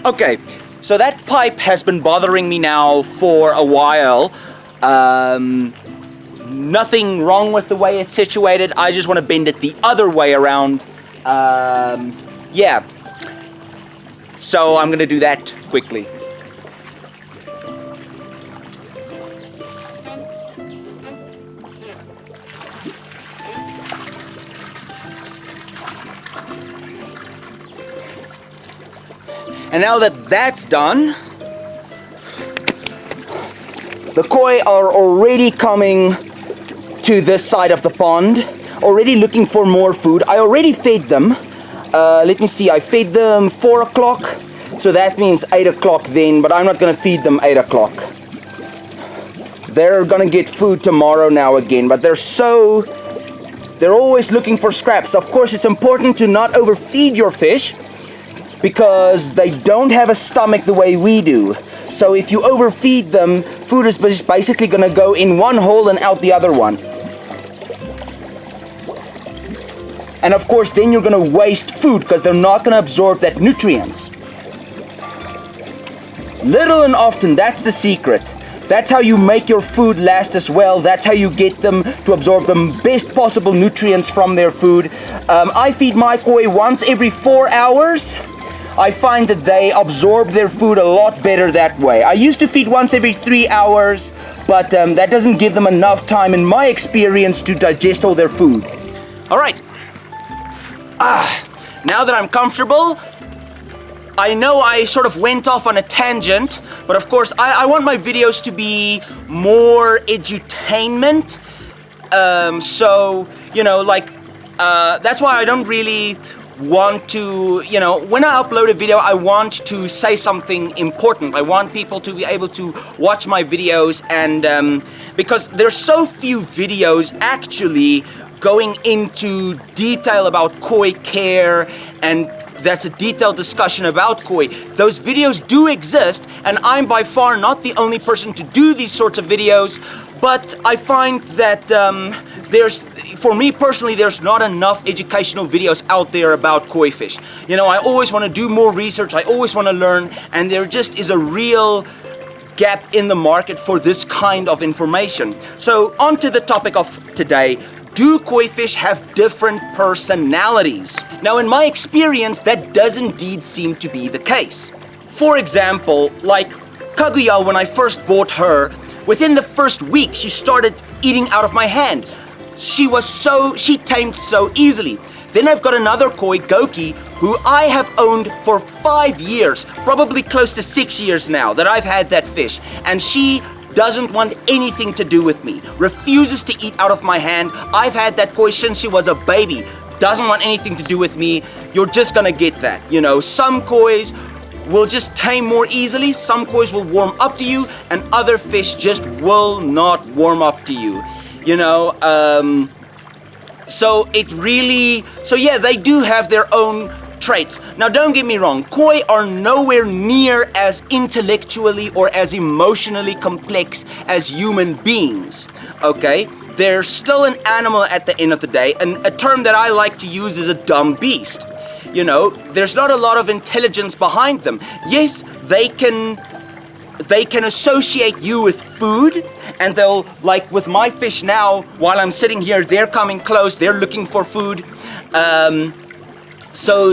Okay, so that pipe has been bothering me now for a while. Nothing wrong with the way it's situated. I just want to bend it the other way around. Yeah. So I'm going to do that quickly. And now that that's done, the koi are already coming to this side of the pond, already looking for more food. I already fed them. Let me see, I fed them 4 o'clock, so that means 8 o'clock then, but I'm not going to feed them 8 o'clock. They're going to get food tomorrow now again, but they're always looking for scraps. Of course, it's important to not overfeed your fish, because they don't have a stomach the way we do. So if you overfeed them, food is basically going to go in one hole and out the other one. And of course, then you're going to waste food because they're not going to absorb that nutrients. Little and often, that's the secret. That's how you make your food last as well. That's how you get them to absorb the best possible nutrients from their food. I feed my koi once every 4 hours. I find that they absorb their food a lot better that way. I used to feed once every 3 hours, but that doesn't give them enough time, in my experience, to digest all their food. All right. Now that I'm comfortable, I know I sort of went off on a tangent, but of course I want my videos to be more edutainment. So, you know, like, that's why I don't really want to, you know, when I upload a video, I want to say something important. I want people to be able to watch my videos, and because there's so few videos actually going into detail about koi care, and that's a detailed discussion about koi. Those videos do exist, and I'm by far not the only person to do these sorts of videos, but I find that for me personally, there's not enough educational videos out there about koi fish. You know, I always want to do more research, I always want to learn, and there just is a real gap in the market for this kind of information. So, on to the topic of today. Do koi fish have different personalities? Now, in my experience, that does indeed seem to be the case. For example, like Kaguya, when I first bought her, within the first week, she started eating out of my hand. She tamed so easily. Then I've got another koi, Goki, who I have owned for 5 years, probably close to 6 years now that I've had that fish. And she doesn't want anything to do with me, refuses to eat out of my hand. I've had that koi since she was a baby, doesn't want anything to do with me. You're just gonna get that. You know, some kois will just tame more easily, some kois will warm up to you, and other fish just will not warm up to you. You know, so yeah, they do have their own traits. Now, don't get me wrong, koi are nowhere near as intellectually or as emotionally complex as human beings, okay? They're still an animal at the end of the day, and a term that I like to use is a dumb beast. You know, there's not a lot of intelligence behind them. Yes, they can associate you with food, and they'll, like with my fish now, while I'm sitting here, they're coming close, they're looking for food. So,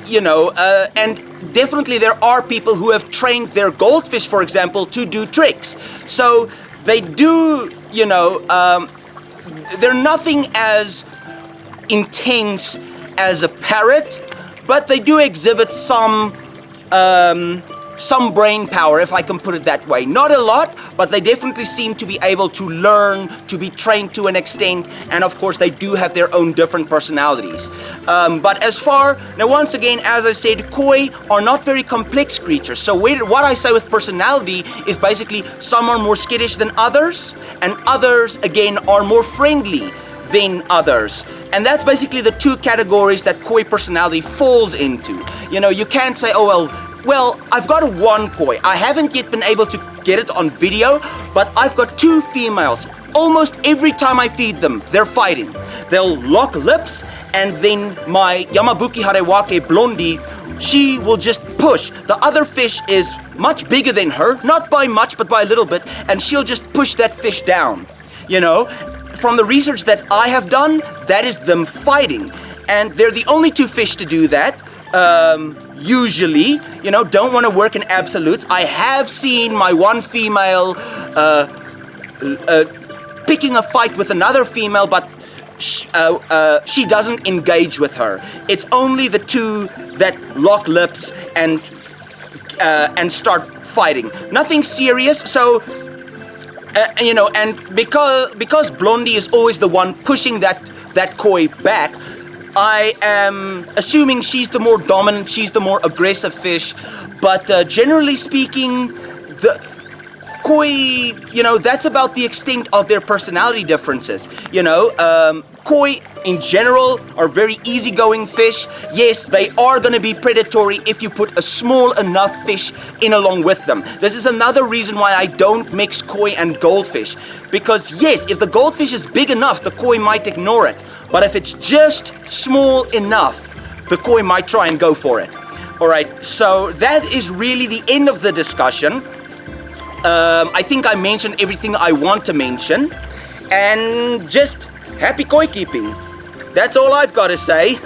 you know, and definitely there are people who have trained their goldfish, for example, to do tricks. So they do, you know, they're nothing as intense as a parrot, but they do exhibit some brain power, if I can put it that way. Not a lot, but they definitely seem to be able to learn, to be trained to an extent, and of course they do have their own different personalities. But now once again, as I said, koi are not very complex creatures. So what I say with personality is basically some are more skittish than others, and others, again, are more friendly than others. And that's basically the two categories that koi personality falls into. You know, you can't say, oh, well, I've got one koi. I haven't yet been able to get it on video, but I've got 2 females. Almost every time I feed them, they're fighting. They'll lock lips, and then my Yamabuki Harewake Blondie she will just push. The other fish is much bigger than her, not by much, but by a little bit, and she'll just push that fish down. You know, from the research that I have done, that is them fighting. And they're the only two fish to do that. Usually, you know, don't want to work in absolutes. I have seen my one female picking a fight with another female, but she doesn't engage with her. It's only the two that lock lips and start fighting. Nothing serious. So, you know, and because Blondie is always the one pushing that koi back, I am assuming she's the more dominant, she's the more aggressive fish. But generally speaking, the koi, you know, that's about the extent of their personality differences. You know, koi in general are very easygoing fish. Yes, they are going to be predatory if you put a small enough fish in along with them. This is another reason why I don't mix koi and goldfish. Because yes, if the goldfish is big enough, the koi might ignore it. But if it's just small enough, the koi might try and go for it. All right, so that is really the end of the discussion. I think I mentioned everything I want to mention. And just happy koi keeping. That's all I've got to say.